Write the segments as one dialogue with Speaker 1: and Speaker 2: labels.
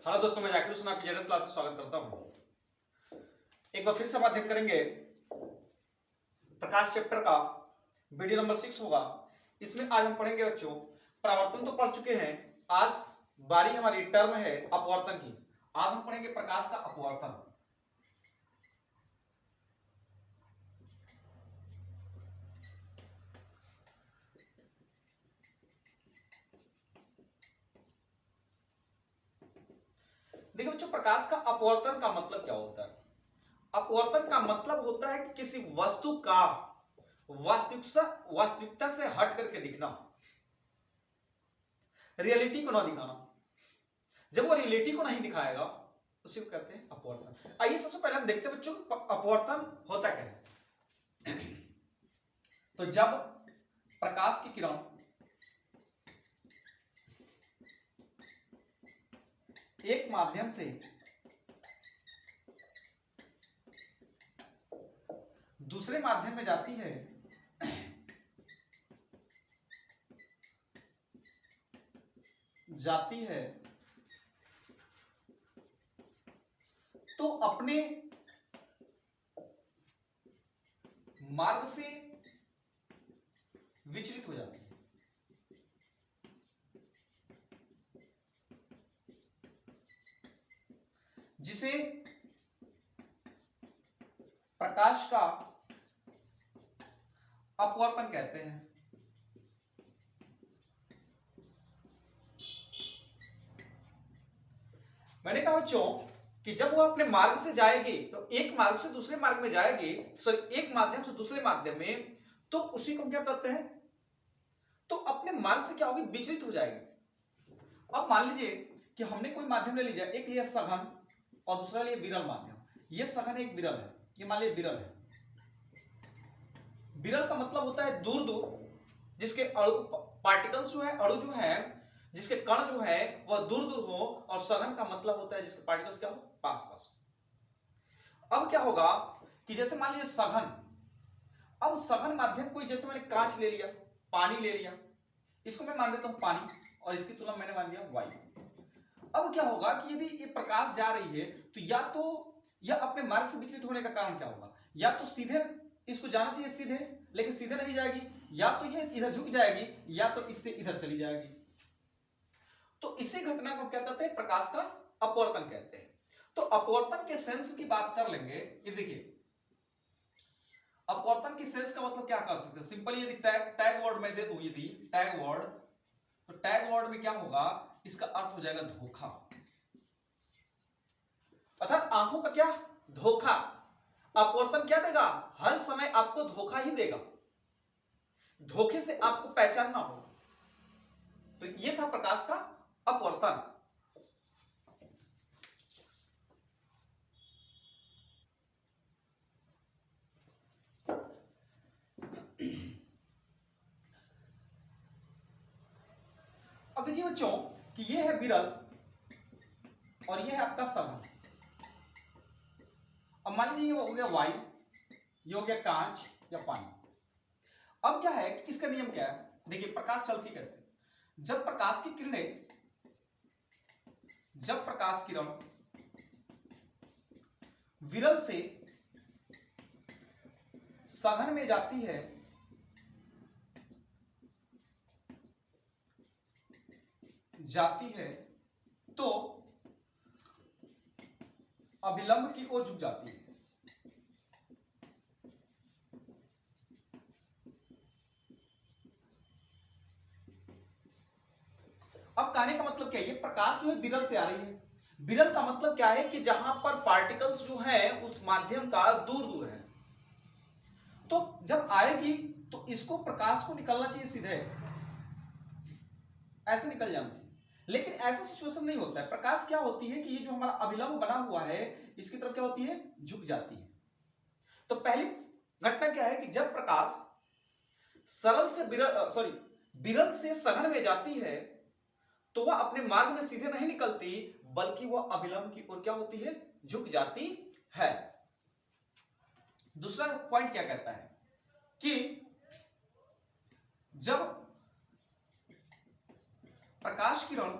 Speaker 1: Hello दोस्तों, मैं जाकिर हुसैन आपकी जेडएस क्लास में स्वागत करता हूं। एक बार फिर से हम अध्ययन करेंगे प्रकाश चैप्टर का वीडियो नंबर 6 होगा। इसमें आज हम पढ़ेंगे बच्चों, परावर्तन तो पढ़ चुके हैं। आज बारी हमारी टर्म है अपवर्तन की। आज हम पढ़ेंगे प्रकाश का अपवर्तन। देखिए बच्चों, प्रकाश का अपवर्तन का मतलब क्या होता है? अपवर्तन का मतलब होता है कि किसी वस्तु का वास्तविकता से हट करके दिखना, रियलिटी को ना दिखाना। जब वो रियलिटी को नहीं दिखाएगा उसी को कहते हैं अपवर्तन। आइए सबसे पहले हम देखते हैं बच्चों अपवर्तन होता क्या है। तो जब प्रकाश की किरण एक माध्यम से दूसरे माध्यम में जाती है तो अपने मार्ग से विचलित हो जाती है। जिसे प्रकाश का अपवर्तन कहते हैं। मैंने कहा बच्चों कि जब वो अपने मार्ग से जाएगी तो एक मार्ग से दूसरे मार्ग में जाएगी, सॉरी एक माध्यम से दूसरे माध्यम में, तो उसी को हम क्या कहते हैं? तो अपने मार्ग से क्या होगी? विचलित हो जाएगी। अब मान लीजिए कि हमने कोई माध्यम ले लिया, एक लिया सघन और दूसरा लिया विरल माध्यम। ये सघन है, एक विरल है। ये मान लीजिए विरल है। विरल का मतलब होता है दूर दूर, जिसके अणु पार्टिकल्स जो है, अणु जो है, जिसके कण जो है वह दूर दूर हो। और सघन का मतलब होता है जिसके पार्टिकल्स क्या हो? पास पास। अब क्या होगा कि जैसे मान लीजिए सघन, अब सघन माध्यम कोई, जैसे मैंने कांच ले लिया, पानी ले लिया, इसको मैं मान देता हूं पानी, और इसकी तुलना मैंने मान लिया वायु। अब क्या होगा कि यदि ये प्रकाश जा रही है तो या तो यह अपने मार्ग से विचलित होने का कारण क्या होगा? या तो सीधे इसको जाना चाहिए सीधे, लेकिन सीधे नहीं जाएगी, या तो ये इधर झुक जाएगी, या तो इससे इधर चली जाएगी। तो इसी घटना को क्या कहते हैं? प्रकाश का अपवर्तन कहते हैं। तो अपवर्तन के सेंस की बात कर लेंगे। ये देखिए, अपवर्तन की सेंस का मतलब क्या कर सकते हैं? सिंपली यदि टैग वर्ड में दे दूं, यदि टैग वर्ड, तो टैग वर्ड में क्या होगा? इसका अर्थ हो जाएगा धोखा, अर्थात आंखों का क्या? धोखा। अपवर्तन क्या देगा? हर समय आपको धोखा ही देगा, धोखे से आपको पहचानना हो। तो ये था प्रकाश का अपवर्तन। अब देखिए बच्चों कि ये है विरल और ये है आपका सघन। अब मान लीजिए ये हो गया वायु, ये हो गया कांच या पानी। अब क्या है कि इसका नियम क्या है? देखिए प्रकाश चलती कैसे? जब प्रकाश की किरणें, जब प्रकाश किरण विरल से सघन में जाती है तो अभिलंब की ओर झुक जाती है। अब कहने का मतलब क्या है? ये प्रकाश जो है विरल से आ रही है। विरल का मतलब क्या है कि जहां पर पार्टिकल्स जो है उस माध्यम का दूर दूर है। तो जब आएगी तो इसको, प्रकाश को निकलना चाहिए सीधे, ऐसे निकल जाना चाहिए, लेकिन ऐसा सिचुएशन नहीं होता है। प्रकाश क्या होती है कि ये जो हमारा अभिलंब बना हुआ है इसकी तरफ क्या होती है? झुक जाती है। तो पहली घटना क्या है कि जब प्रकाश सरल से विरल से सघन में जाती है तो वह अपने मार्ग में सीधे नहीं निकलती, बल्कि वह अभिलंब की ओर क्या होती है? झुक जाती है। दूसरा पॉइंट क्या कहता है कि जब प्रकाश किरण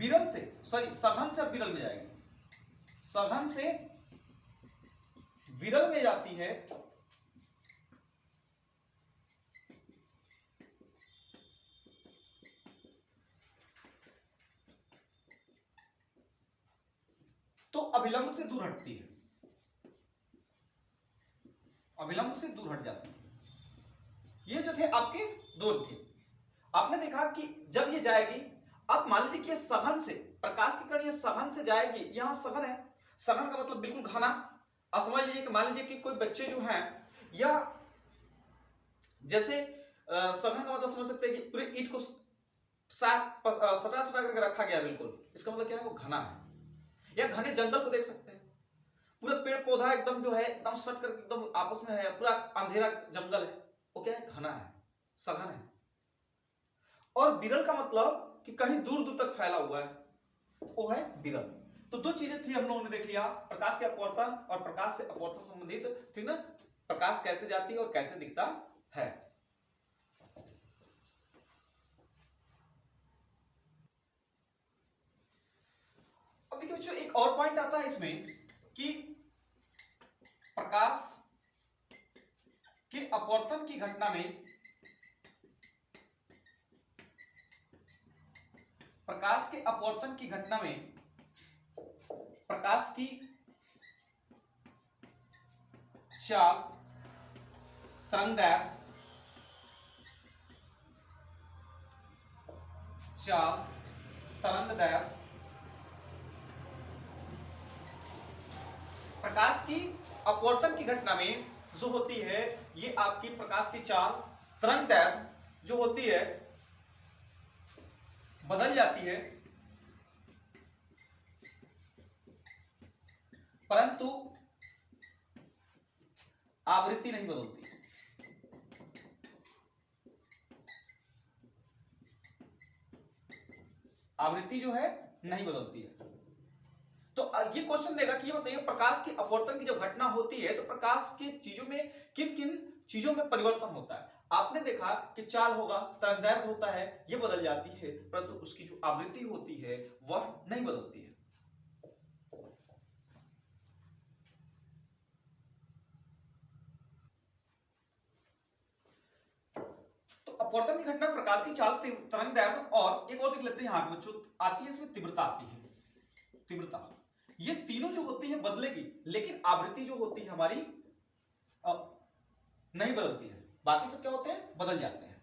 Speaker 1: विरल से सघन से अब विरल में जाएगी, सघन से विरल में जाती है तो अभिलंब से दूर हटती है, अभिलंब से दूर हट जाती है। ये जो थे आपके दो थे। आपने देखा कि जब ये जाएगी, अब मान लीजिए कि सघन से प्रकाश की किरण ये सघन से जाएगी, यहां सघन है, सघन का मतलब बिल्कुल घना। अब समझ लीजिए कि मान लीजिए कि कोई बच्चे जो हैं या जैसे सघन का मतलब समझ सकते हैं कि पूरे ईंट को सटा सटा करके रखा गया बिल्कुल, इसका मतलब क्या है, वो घना है। या घने जंगल को देख सकते हैं, पूरा पेड़ पौधा एकदम जो है एकदम सट कर एकदम आपस में है, पूरा अंधेरा जंगल है, वो क्या है, घना है, सघन है। और विरल का मतलब कि कहीं दूर दूर तक फैला हुआ है, वो है विरल। तो दो चीजें थी हम लोगों ने देख लिया, प्रकाश के अपवर्तन और प्रकाश से अपवर्तन संबंधित, ठीक ना, प्रकाश कैसे जाती है और कैसे दिखता है। अब देखिए बच्चों एक और पॉइंट आता है इसमें कि प्रकाश के अपवर्तन की घटना में, प्रकाश के अपवर्तन की घटना में प्रकाश की चाल, तरंगदैर्घ्य, चाल, तरंगदैर्घ्य, प्रकाश की अपवर्तन की घटना में जो होती है, ये आपकी प्रकाश की चाल, तरंगदैर्घ्य जो होती है बदल जाती है, परंतु आवृत्ति नहीं बदलती। आवृत्ति जो है नहीं बदलती है। तो ये क्वेश्चन देगा कि ये बताइए प्रकाश की अपवर्तन की जब घटना होती है तो प्रकाश की चीजों में किन किन चीजों में परिवर्तन होता है। आपने देखा कि चाल होगा, तरंगदैर्घ्य होता है, ये बदल जाती है, परंतु उसकी जो आवृत्ति होती है वह नहीं बदलती है। तो अपवर्तन की घटना, प्रकाश की चाल, तरंगदैर्घ्य, और एक और देख लेते हैं यहां पे बच्चों, आती है इसमें तीव्रता आती है, तीव्रता। ये तीनों जो होती है बदलेगी, लेकिन आवृत्ति जो होती है हमारी नहीं बदलती है। बाकी सब क्या होते हैं, बदल जाते हैं।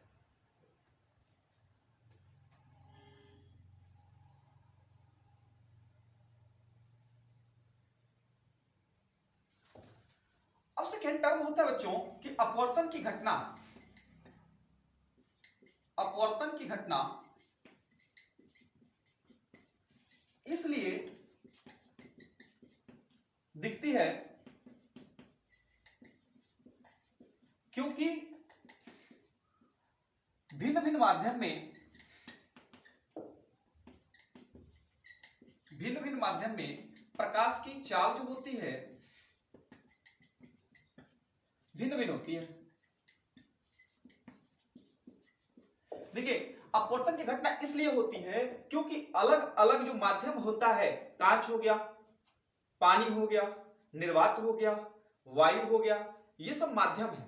Speaker 1: अब सेकेंड टर्म होता है बच्चों कि अपवर्तन की घटना, अपवर्तन की घटना इसलिए दिखती है क्योंकि भिन्न भिन्न माध्यम में, भिन्न भिन्न माध्यम में प्रकाश की चाल जो होती है भिन्न भिन्न होती है। देखिए अपवर्तन की घटना इसलिए होती है क्योंकि अलग अलग जो माध्यम होता है, कांच हो गया, पानी हो गया, निर्वात हो गया, वायु हो गया, ये सब माध्यम है।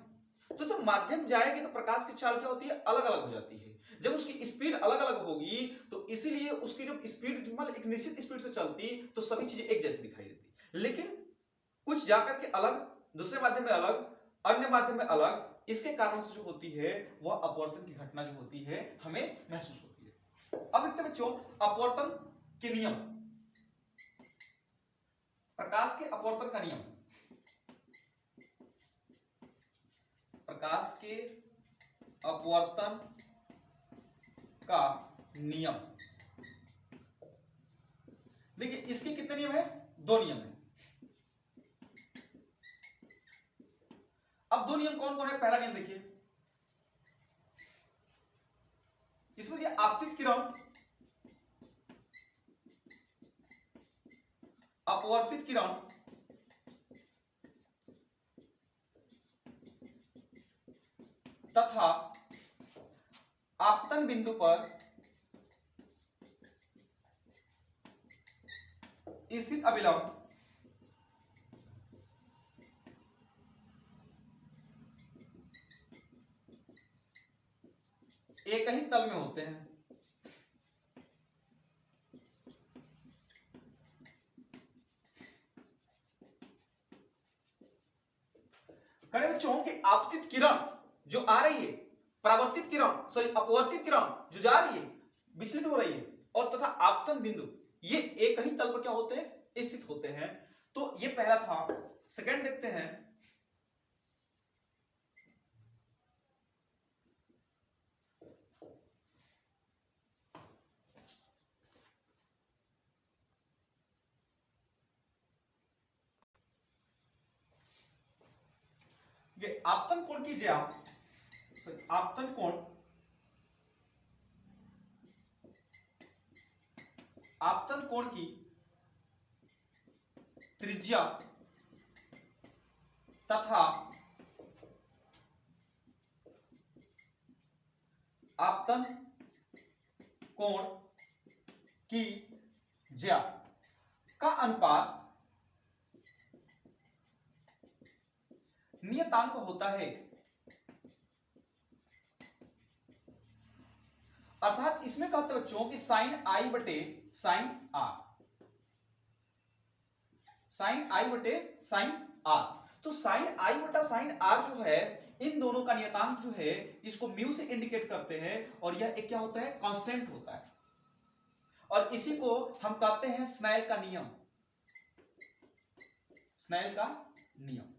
Speaker 1: तो जब माध्यम जाएगी तो प्रकाश की चाल क्या होती है, अलग अलग हो जाती है। जब उसकी स्पीड अलग अलग होगी तो इसीलिए उसकी जब स्पीड मतलब एक निश्चित स्पीड से चलती तो सभी चीजें एक जैसी दिखाई देती, लेकिन कुछ जाकर के अलग, दूसरे माध्यम में अलग, अन्य माध्यम में अलग, इसके कारण से जो होती है वह अपवर्तन की घटना जो होती है हमें महसूस होती है। अब देखते हैं बच्चों अपवर्तन के नियम, प्रकाश के अपवर्तन का नियम, प्रकाश के अपवर्तन का नियम। देखिए इसके कितने नियम है, दो नियम है। अब दो नियम कौन कौन है, पहला नियम देखिए, इसमें दिया आपतित किरण, अपवर्तित किरण, तथा आपतन बिंदु पर स्थित अभिलंब एक ही तल में होते हैं। करें बच्चों कि आपतित किरण जो आ रही है, परावर्तित किरण सॉरी अपवर्तित किरण जो जा रही है, विचलित हो रही है, और तथा आपतन बिंदु ये एक ही तल पर क्या होते हैं, स्थित होते हैं। तो ये पहला था। सेकंड देखते हैं, ये आपतन कोण कीजिए आप, आपतन कोण, आपतन कोण की त्रिज्या तथा आपतन कोण की ज्या का अनुपात नियतांक होता है। अर्थात इसमें कहते हैं बच्चों कि साइन आई बटे साइन आर, साइन आई बटे साइन आर। तो साइन आई बटा साइन आर जो है, इन दोनों का नियतांक जो है इसको म्यू से इंडिकेट करते हैं, और यह एक क्या होता है, कांस्टेंट होता है, और इसी को हम कहते हैं स्नेल का नियम, स्नेल का नियम।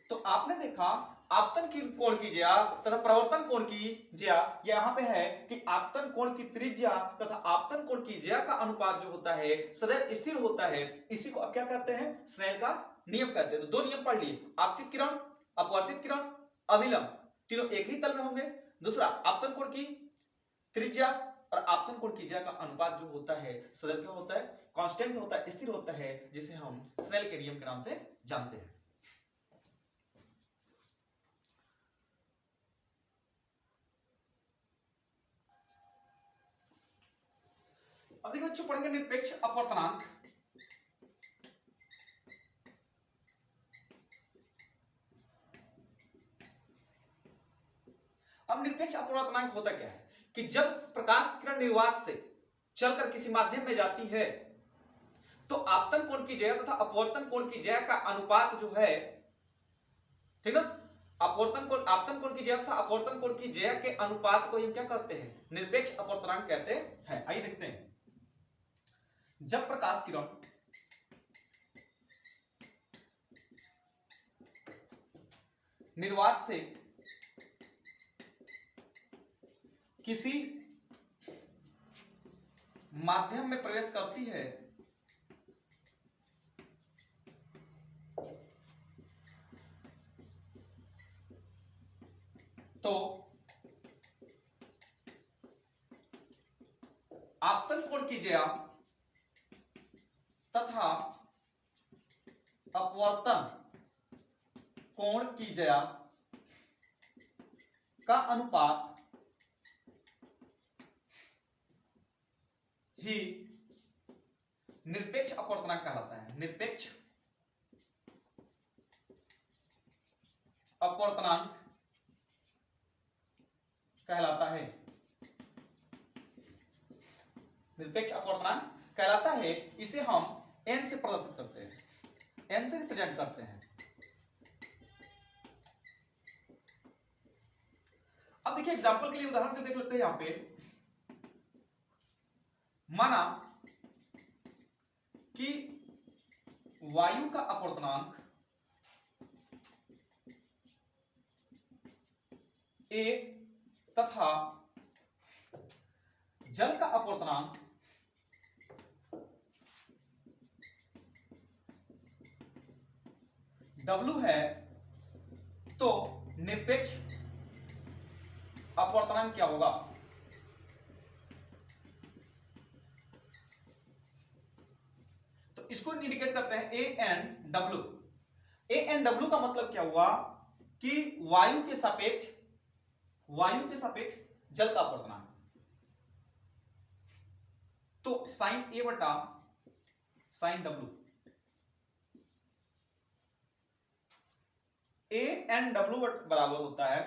Speaker 1: तो आपने देखा आपतन की कोण की ज्या तथा प्रवर्तन कोण की ज्या, यहां पे है कि आपतन कोण की त्रिज्या तथा आपतन कोण की ज्या का अनुपात जो होता है सदैव स्थिर होता है। इसी को अब क्या कहते हैं, स्नेल का नियम कहते हैं। तो दो नियम पढ़ लिए, आपतित किरण, अपवर्तित किरण, अभिलंब, तीनों एक ही तल में होंगे। दूसरा, आपतन कोण की त्रिज्या और आपतन कोण की ज्या का अनुपात जो होता है सदैव क्या होता है, कांस्टेंट होता है, स्थिर होता है, जिसे हम स्नेल के नियम के नाम से जानते हैं। अब देखिए बच्चों, पढ़ेंगे निरपेक्ष अपवर्तनांक। अब निरपेक्ष अपवर्तनांक होता क्या है कि जब प्रकाश की किरण निर्वात से चलकर किसी माध्यम में जाती है तो आपतन कोण की ज्या तथा अपवर्तन कोण की ज्या का अनुपात जो है, ठीक ना, अपवर्तन कोण, आपतन कोण की ज्या तथा अपवर्तन कोण की ज्या के अनुपात को हम क्या कहते हैं, निरपेक्ष अपवर्तनांक कहते हैं। आइए देखते हैं। जब प्रकाश किरण निर्वात से किसी माध्यम में प्रवेश करती है तो आपतन कोण की ज्या तथा अपवर्तन कोण की ज्या का अनुपात ही निरपेक्ष अपवर्तनांक कहलाता है। निरपेक्ष अपवर्तनांक कहलाता है, निरपेक्ष अपवर्तनांक कहलाता है। इसे हम n से प्रदर्शित करते हैं, n से रिप्रेजेंट करते हैं। अब देखिए एग्जांपल के लिए उदाहरण से देख लेते हैं। यहां पे माना कि वायु का अपवर्तनांक a तथा जल का अपवर्तनांक W है, तो निरपेक्ष अपवर्तनांक क्या होगा? तो इसको इंडिकेट करते हैं A and W. A and W का मतलब क्या हुआ कि वायु के सापेक्ष जल का अपवर्तनांक। तो साइन ए बटा sign W, A N W बराबर होता है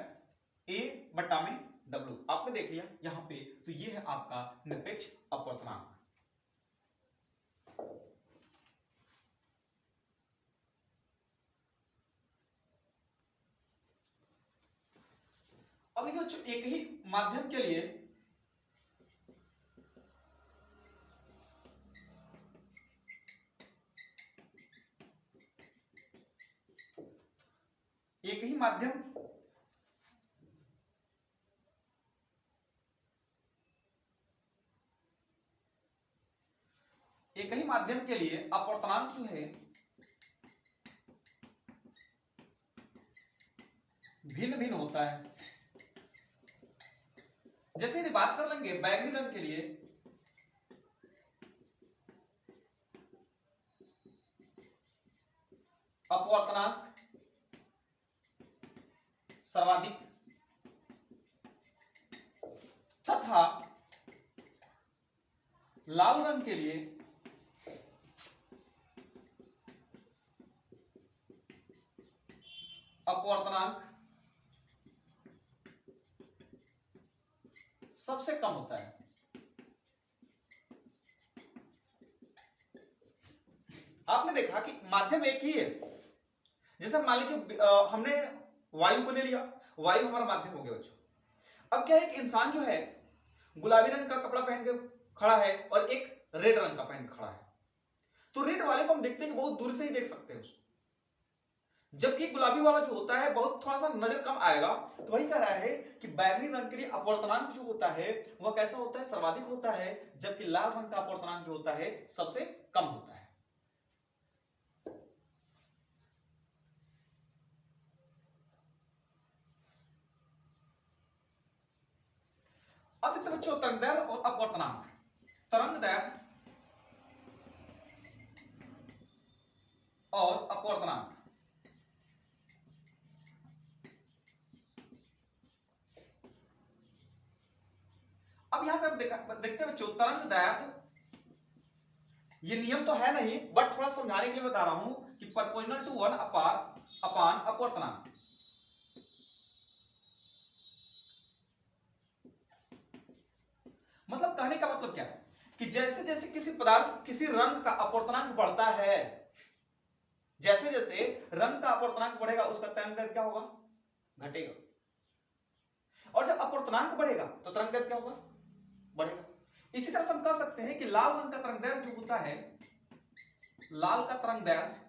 Speaker 1: ए बटा में डब्ल्यू। आपने देख लिया यहां पे, तो ये है आपका निरपेक्ष अपवर्तनांक। अब देखिए बच्चों, एक ही माध्यम के लिए एक ही माध्यम एक ही माध्यम के लिए अपवर्तनांक जो है भिन्न भिन्न होता है। जैसे यदि बात कर लेंगे बैगनी रंग के लिए, अपवर्तनांक सर्वाधिक तथा लाल रंग के लिए अपवर्तनांक सबसे कम होता है। आपने देखा कि माध्यम एक ही है। जैसे मान लीजिए हमने वायु को ले लिया, वायु हमारा माध्यम हो गया बच्चों। अब क्या है कि इंसान जो है गुलाबी रंग का कपड़ा पहन के खड़ा है और एक रेड रंग का पहन के खड़ा है, तो रेड वाले को हम देखते हैं कि बहुत दूर से ही देख सकते हैं उसको, जबकि गुलाबी वाला जो होता है बहुत थोड़ा सा नजर कम आएगा। तो वही कह रहा है कि बैगनी रंग के लिए अपवर्तनांक जो होता है वह कैसा होता है, सर्वाधिक होता है, जबकि लाल रंग का अपवर्तनांक जो होता है सबसे कम होता है। अब देखते बच्चों तरंगदैर्घ्य और अपवर्तनांक। तरंगदैर्घ्य और अपवर्तनांक, अब यहां पे आप देखते हैं बच्चों तरंगदैर्घ्य, ये नियम तो है नहीं बट थोड़ा समझाने के लिए बता रहा हूं कि प्रोपोर्शनल टू 1 अपान अपवर्तनांक। मतलब कहने का मतलब क्या है कि जैसे जैसे किसी पदार्थ किसी रंग का अपवर्तनांक बढ़ता है, जैसे जैसे रंग का अपवर्तनांक बढ़ेगा उसका तरंगदैर्घ्य क्या होगा, घटेगा। और जब अपवर्तनांक बढ़ेगा तो तरंगदैर्घ्य क्या होगा, बढ़ेगा। इसी तरह से हम कह सकते हैं कि लाल रंग का तरंगदैर्घ्य जो होता है, लाल का तरंगदैर्घ्य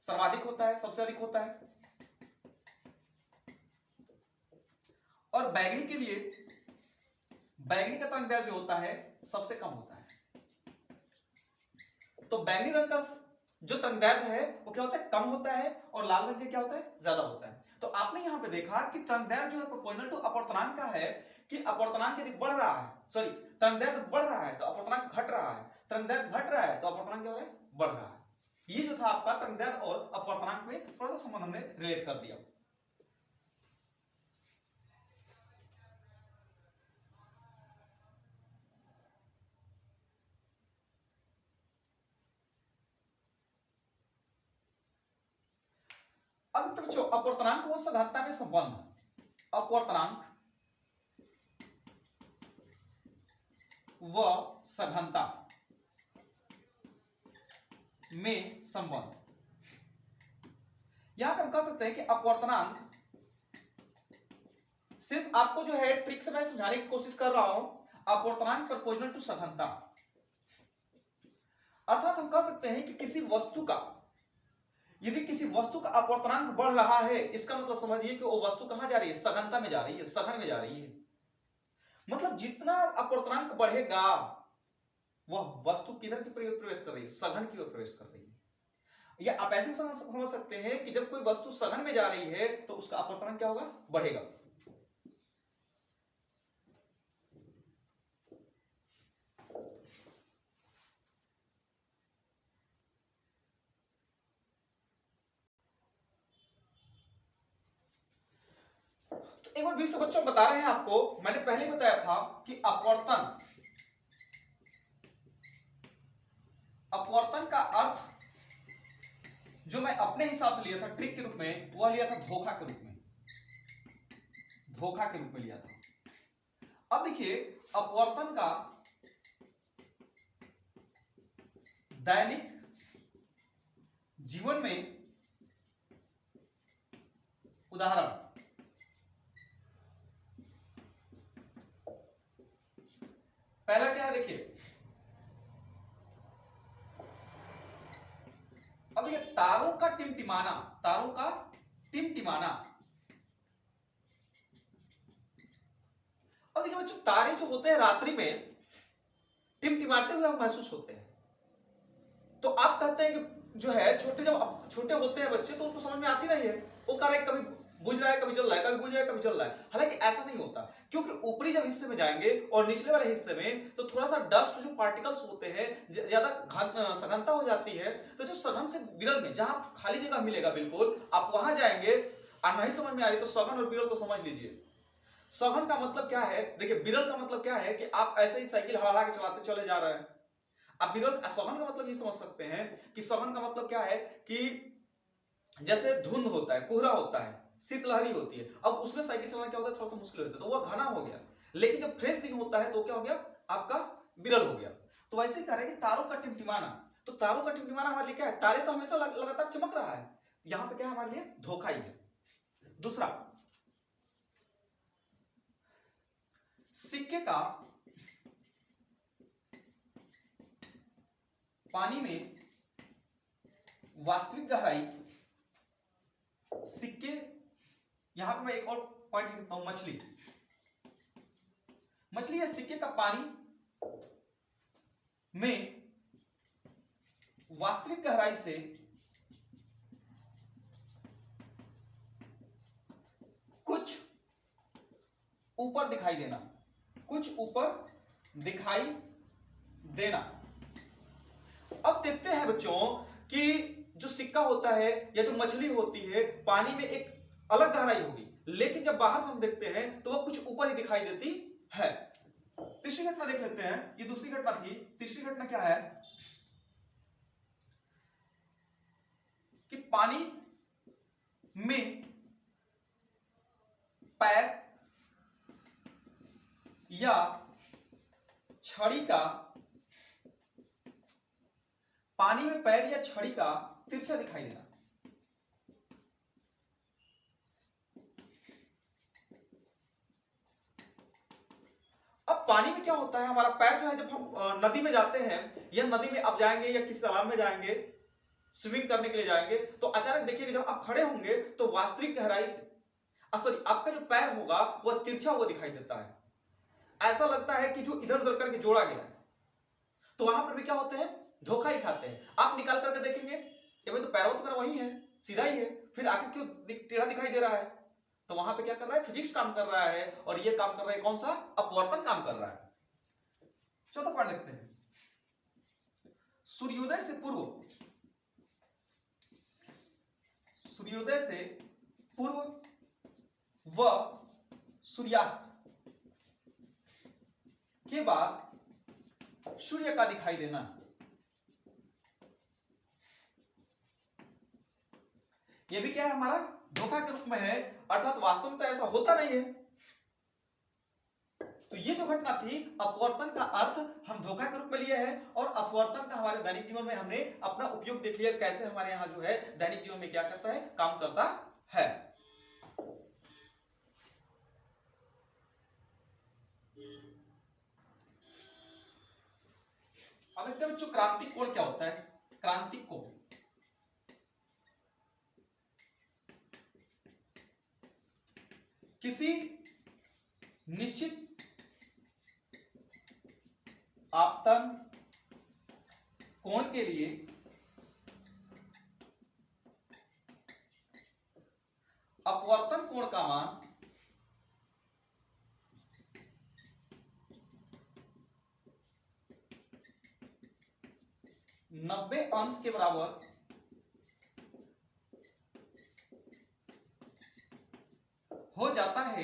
Speaker 1: सर्वाधिक होता है, सबसे अधिक होता है। और बैगनी के लिए बैगनी का तरंगदैर्घ्य जो होता है सबसे कम होता है। तो बैगनी रंग का जो तरंगदैर्घ्य है वो क्या होता है, कम होता है, और लाल रंग के क्या होता है, ज्यादा होता है। तो आपने यहां पे देखा कि तरंगदैर्घ्य जो है प्रोपोर्शनल टू अपवर्तनांक का है, कि अपवर्तनांक यदि बढ़ रहा है, सॉरी तरंगदैर्घ्य बढ़ रहा है तो अपवर्तनांक घट रहा है, तरंगदैर्घ्य घट रहा है तो अपवर्तनांक क्या हो रहा है, बढ़ रहा है। ये जो था आपका तरंगदैर्घ्य और अपवर्तनांक में थोड़ा सा संबंध हमने रिलेट कर दिया। अब बच्चों अपवर्तनांक व सघनता में संबंध, अपवर्तनांक व सघनता में संबंध। यहां पर हम कह सकते हैं कि अपवर्तनांक, सिर्फ आपको जो है ट्रिक से मैं समझाने की कोशिश कर रहा हूं, अपवर्तनांक प्रोपोर्शनल टू सघनता। अर्थात हम कह सकते हैं कि किसी वस्तु का, यदि किसी वस्तु का अपवर्तनांक बढ़ रहा है, इसका मतलब समझिए कि वो वस्तु कहां जा रही है, सघनता में जा रही है, सघन में जा रही है। मतलब जितना अपवर्तनांक बढ़ेगा वह वस्तु किधर की प्रवेश कर रही है, सघन की ओर प्रवेश कर रही है। या आप ऐसे समझ सकते हैं कि जब कोई वस्तु सघन में जा रही है तो उसका अपवर्तनांक क्या होगा, बढ़ेगा। तो एक बार फिर से बच्चों बता रहे हैं आपको, मैंने पहले बताया था कि अपवर्तन अपवर्तन का अर्थ जो मैं अपने हिसाब से लिया था ट्रिक के रूप में, वह लिया था धोखा के रूप में, धोखा के रूप में लिया था। अब देखिए अपवर्तन का दैनिक जीवन में उदाहरण, पहला क्या है देखिए, अब ये तारों का टिमटिमाना, तारों का टिमटिमाना। अब देखिए बच्चों तारे जो होते हैं रात्रि में टिमटिमाते हुए महसूस होते हैं। तो आप कहते हैं कि जो है छोटे, जब छोटे होते हैं बच्चे तो उसको समझ में आती नहीं है, वो कह रहा है कभी बुझ रहा है कभी जल रहा है, कभी बुझ रहा है कभी जल रहा है। हालांकि ऐसा नहीं होता, क्योंकि ऊपरी जब हिस्से में जाएंगे और निचले वाले हिस्से में तो थोड़ा सा डस्ट जो पार्टिकल्स होते हैं ज्यादा सघनता हो जाती है। तो जब सघन से विरल में जहां खाली जगह मिलेगा बिल्कुल आप वहां जाएंगे और नहीं समझ में आ रही तो सघन और विरल को समझ लीजिए। सघन का मतलब क्या है, देखिए विरल का मतलब क्या है कि आप ऐसे ही साइकिल हवा के चलाते चले जा रहे हैं। आप विरल सघन का मतलब ये समझ सकते हैं कि सघन का मतलब क्या है कि जैसे धुंध होता है, कोहरा होता है, शीतलहरी होती है, अब उसमें साइकिल चलाना क्या होता है, थोड़ा सा मुश्किल होता है, तो वह घना हो गया। लेकिन जब फ्रेश दिन होता है तो क्या हो गया, आपका विरल हो गया। तो वैसे ही कह रहे हैं कि तारों का टिमटिमाना, तो तारों का टिमटिमाना हमारे लिए क्या है, तारे तो हमेशा लगातार चमक रहा है, यहां पे क्या है हमारे लिए धोखा ही है। दूसरा, सिक्के का पानी में वास्तविक गहराई, सिक्के, यहां पे मैं एक और पॉइंट लिखता हूं, मछली, मछली या सिक्के का पानी में वास्तविक गहराई से कुछ ऊपर दिखाई देना, कुछ ऊपर दिखाई देना। अब देखते हैं बच्चों कि जो सिक्का होता है या जो मछली होती है पानी में एक अलग गहराई होगी, लेकिन जब बाहर से हम देखते हैं तो वह कुछ ऊपर ही दिखाई देती है। तीसरी घटना देख लेते हैं, ये दूसरी घटना थी, तीसरी घटना क्या है कि पानी में पैर या छड़ी का, पानी में पैर या छड़ी का तिरछा दिखाई देना। अब पानी में क्या होता है, हमारा पैर जो है जब हम नदी में जाते हैं या नदी में आप जाएंगे या किसी तालाब में जाएंगे स्विमिंग करने के लिए जाएंगे तो अचानक देखिएगा जब आप खड़े होंगे तो वास्तविक गहराई से सॉरी आपका जो पैर होगा वह तिरछा हुआ दिखाई देता है, ऐसा लगता है कि जो इधर उधर करके जोड़ा गया है। तो वहां पर भी क्या होते हैं, धोखा ही खाते हैं। आप निकाल करके देखेंगे ये तो पैर तो मेरा वही है, सीधा ही है, फिर आखिर क्यों टेढ़ा दिखाई दे रहा है। तो वहां पे क्या कर रहा है, फिजिक्स काम कर रहा है, और ये काम कर रहा है कौन सा, अपवर्तन काम कर रहा है। चौथा पॉइंट देखते हैं, सूर्योदय से पूर्व, सूर्योदय से पूर्व व सूर्यास्त के बाद सूर्य का दिखाई देना। यह भी क्या है, हमारा धोखा के रूप में है, अर्थात वास्तव में तो ऐसा होता नहीं है। तो ये जो घटना थी, अपवर्तन का अर्थ हम धोखा के रूप में लिए हैं, और अपवर्तन का हमारे दैनिक जीवन में हमने अपना उपयोग देख लिया, कैसे हमारे यहां जो है दैनिक जीवन में क्या करता है, काम करता है। अब देखते हैं बच्चों क्रांतिक कोण क्या होता है। क्रांतिक कोण, किसी निश्चित आपतन कोण के लिए अपवर्तन कोण का मान 90 अंश के बराबर हो जाता है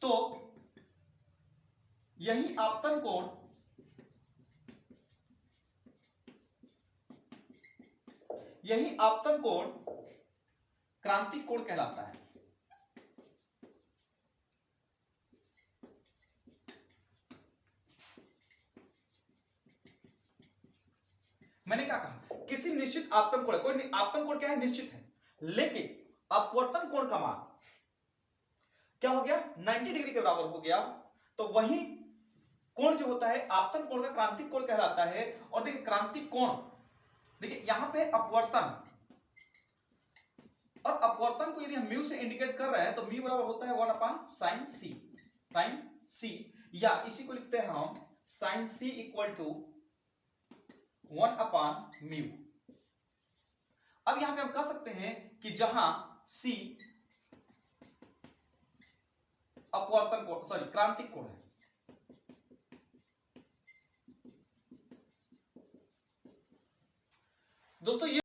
Speaker 1: तो यही आपतन कोण यही आपतन कोण क्रांतिक कोण कहलाता है। मैंने क्या कहा, किसी निश्चित आपतन कोण, कोई आपतन कोण क्या है, निश्चित है, लेकिन अपवर्तन कोण का मान क्या हो गया, 90 डिग्री के बराबर हो गया, तो वही कोण जो होता है आपतन कोण का क्रांतिक कोण कहलाता है। और देखिए क्रांतिक कोण, देखिए यहां पे अपवर्तन, और अपवर्तन को यदि हम म्यू से इंडिकेट कर रहे हैं तो म्यू बराबर होता है 1/sin c, sin c, या इसी को लिखते हैं हम sin c इक्वल टू 1/μ। अब यहां पे हम कह सकते हैं कि जहां c अपवर्तन कोण, सॉरी क्रांतिक कोण है। दोस्तों ये